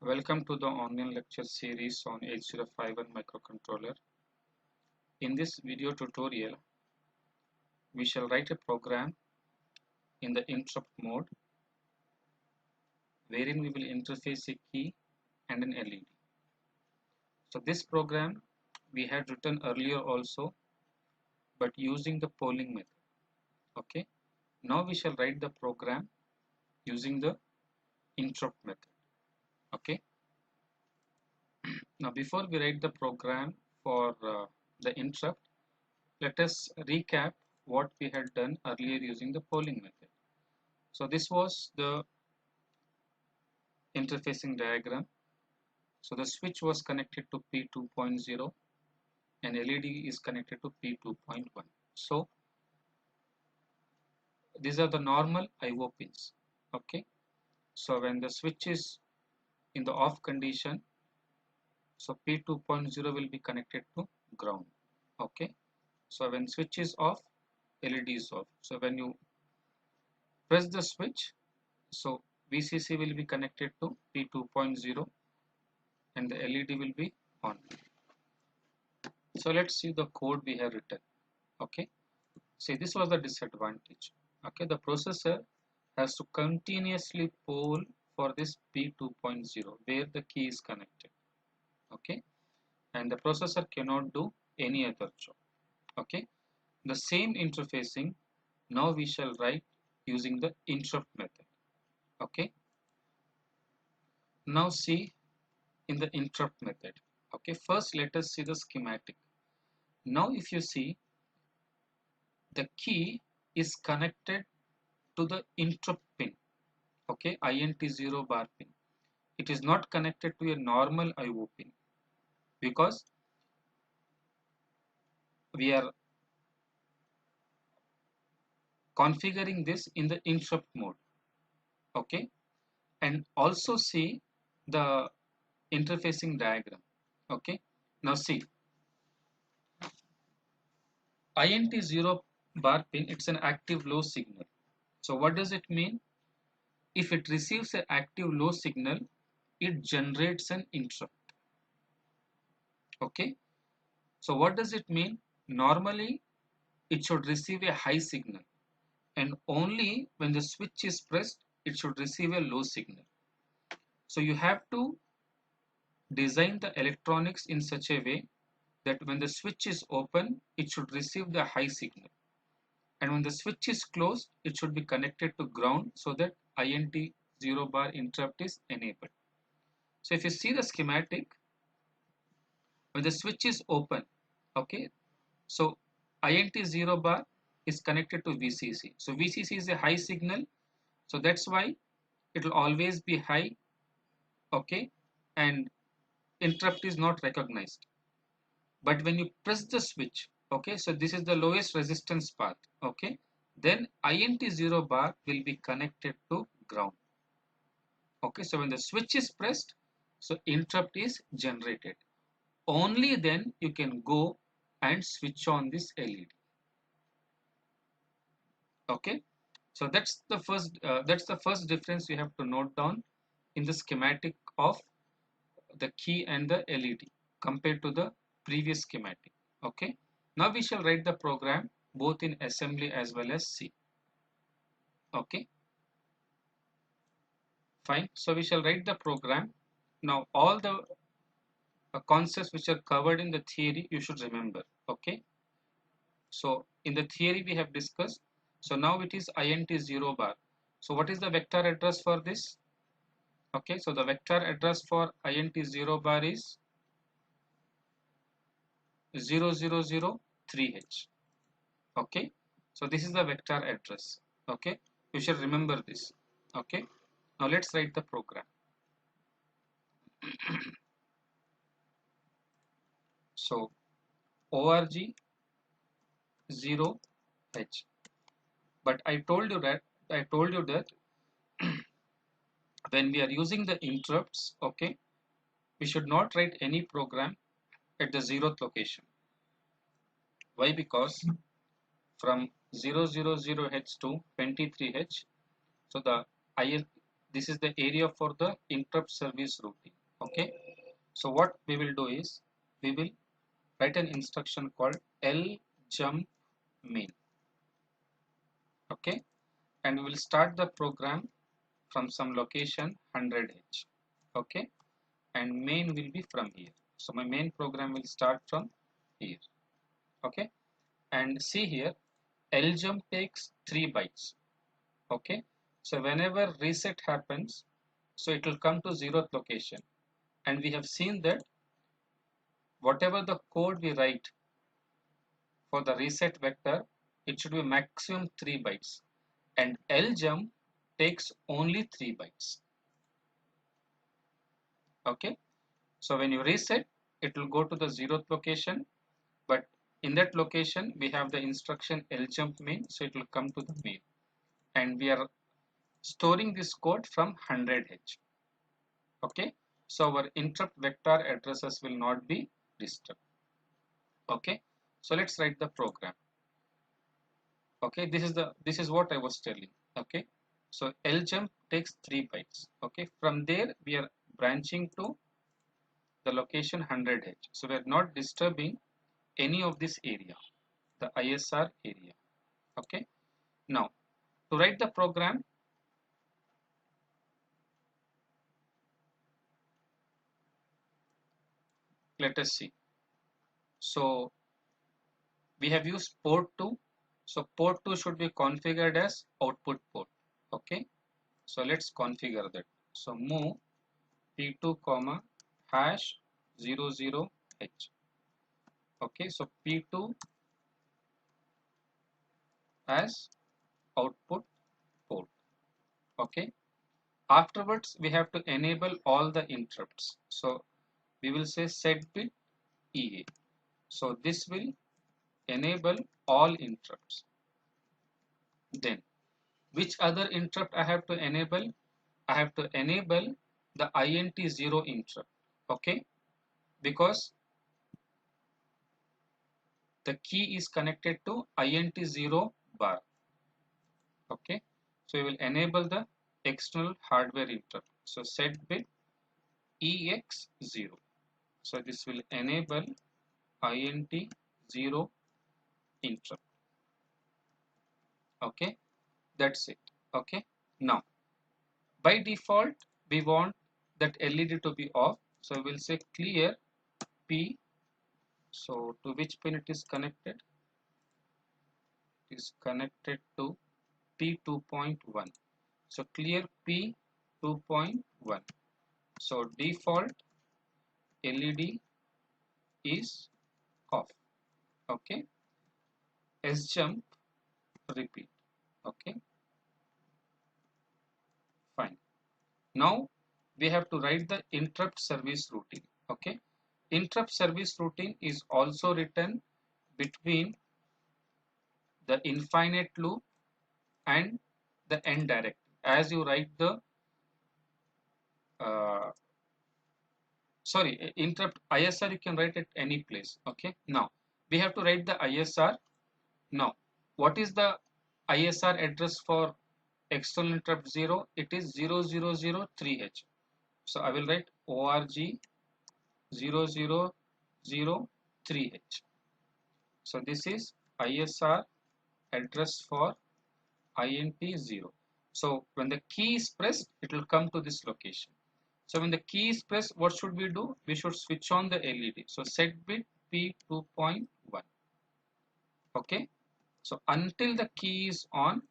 Welcome to the online lecture series on 8051 microcontroller. In this video tutorial, we shall write a program in the interrupt mode wherein we will interface a key and an LED. So this program we had written earlier also, but using the polling method. Okay. Now we shall write the program using the interrupt method. Okay. Now before we write the program for the interrupt, let us recap what we had done earlier using the polling method. So this was the interfacing diagram. So the switch was connected to P2.0 and LED is connected to P2.1. So these are the normal IO pins. Okay. So when the switch is in the off condition, so P2.0 will be connected to ground. Okay. So when switch is off, LED is off. So when you press the switch, so VCC will be connected to P2.0 and the LED will be on. So let's see the code we have written. Okay. See, this was the disadvantage. Okay, the processor has to continuously poll for this P2.0 where the key is connected. Okay, and the processor cannot do any other job. Okay, the same interfacing now we shall write using the interrupt method. Okay, now see in the interrupt method. Okay, first let us see the schematic. Now if you see, the key is connected to the interrupt pin. Okay, INT0 bar pin. It is not connected to a normal IO pin because we are configuring this in the interrupt mode. Okay, and also see the interfacing diagram. Okay, now see INT0 bar pin, it's an active low signal. So what does it mean? If it receives an active low signal, it generates an interrupt. Okay, so what does it mean? Normally it should receive a high signal, and only when the switch is pressed it should receive a low signal. So you have to design the electronics in such a way that when the switch is open it should receive the high signal, and when the switch is closed it should be connected to ground so that INT 0 bar interrupt is enabled. So if you see the schematic, when the switch is open, okay, so INT 0 bar is connected to VCC. So VCC is a high signal, so that's why it will always be high. Okay, and interrupt is not recognized. But when you press the switch, okay, so this is the lowest resistance path. Okay, then INT0 bar will be connected to ground. Okay, so when the switch is pressed, so interrupt is generated. Only then you can go and switch on this LED. Okay, so that's the first difference you have to note down in the schematic of the key and the LED compared to the previous schematic. Okay, now we shall write the program both in assembly as well as C. Okay, fine. So we shall write the program. Now all the concepts which are covered in the theory you should remember. Okay, so in the theory we have discussed. So now it is INT0 bar. So what is the vector address for this? Okay, so the vector address for INT0 bar is 0003H. Okay, so this is the vector address. Okay, you should remember this. Okay, now let's write the program. So org 0H, but I told you that when we are using the interrupts, okay, we should not write any program at the 0th location. Why? Because from 000H to 23H, so the IS, this is the area for the interrupt service routine. Okay, so what we will do is we will write an instruction called ljump main. Okay, and we will start the program from some location 100h. Okay, and main will be from here. So my main program will start from here. Okay, and see here, ljump takes 3 bytes. Okay, so whenever reset happens, so it will come to 0th location, and we have seen that whatever the code we write for the reset vector, it should be maximum 3 bytes, and ljump takes only 3 bytes. Okay, so when you reset, it will go to the 0th location, but in that location we have the instruction ljump main, so it will come to the main, and we are storing this code from 100h. Okay, so our interrupt vector addresses will not be disturbed. Okay, so let's write the program. Okay, this is what I was telling. Okay, so ljump takes 3 bytes. Okay, from there we are branching to the location 100h, so we are not disturbing any of this area, the ISR area. Okay, now to write the program, let us see. So we have used port 2, so port 2 should be configured as output port. Okay, so let's configure that. So move p2 comma hash 00h. Okay, so p2 as output port. Okay, afterwards we have to enable all the interrupts, so we will say set bit ea, so this will enable all interrupts. Then which other interrupt I have to enable? I have to enable the int0 interrupt. Okay, because the key is connected to int0 bar. Okay, so we will enable the external hardware interrupt, so set bit ex0, so this will enable int0 interrupt. Okay, that's it. Okay, now by default we want that LED to be off, so we'll say clear p. So to which pin it is connected? It is connected to p2.1, so clear p2.1. So default LED is off. Okay, sjump repeat. Okay, fine. Now we have to write the interrupt service routine. Okay, interrupt service routine is also written between the infinite loop and the end directive. As you write the uh, interrupt ISR, you can write at any place. Okay, now we have to write the ISR. Now what is the ISR address for external interrupt 0? It is 0003h. So I will write org 0003h. So this is ISR address for int0. So when the key is pressed, it will come to this location. So when the key is pressed, what should we do? We should switch on the LED. So set bit p2.1. Okay, so until the key is on,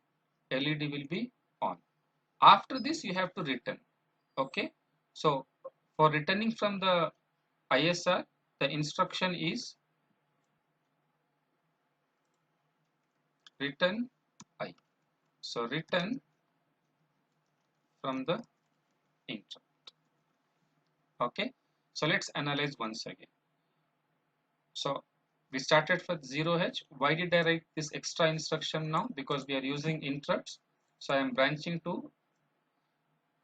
LED will be on. After this you have to return. Okay, so for returning from the ISR, the instruction is return I. So return from the interrupt. Okay, so let's analyze once again. So we started with 0h. Why did I write this extra instruction now? Because we are using interrupts. So I am branching to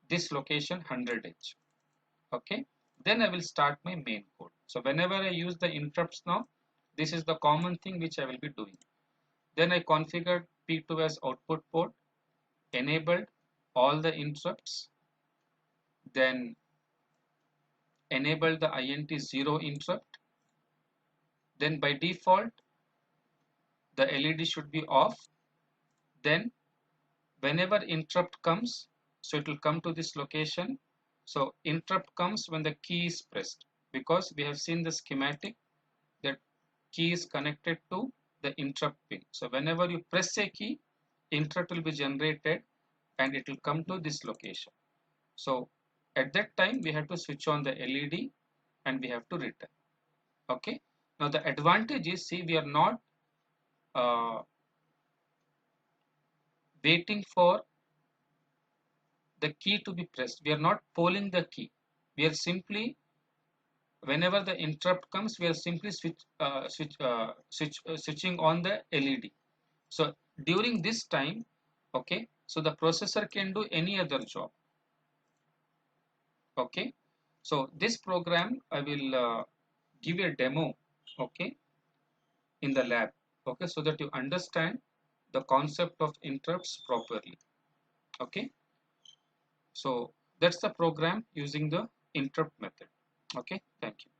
this location 100h. Okay, then I will start my main code. So whenever I use the interrupts now, this is the common thing which I will be doing. Then I configured P2 as output port, enabled all the interrupts, then enable the INT 0 interrupt, then by default the LED should be off. Then whenever interrupt comes, so it will come to this location. So interrupt comes when the key is pressed, because we have seen the schematic that key is connected to the interrupt pin. So whenever you press a key, interrupt will be generated and it will come to this location. So at that time we have to switch on the LED and we have to return. Okay. Now the advantage is, see, we are not uh, waiting for the key to be pressed. We are not polling the key. We are simply, whenever the interrupt comes, we are simply switching on the LED. So during this time, okay, so the processor can do any other job. Okay, so this program I will give a demo, okay, in the lab, okay, so that you understand the concept of interrupts properly. Okay, so that's the program using the interrupt method. Okay, thank you.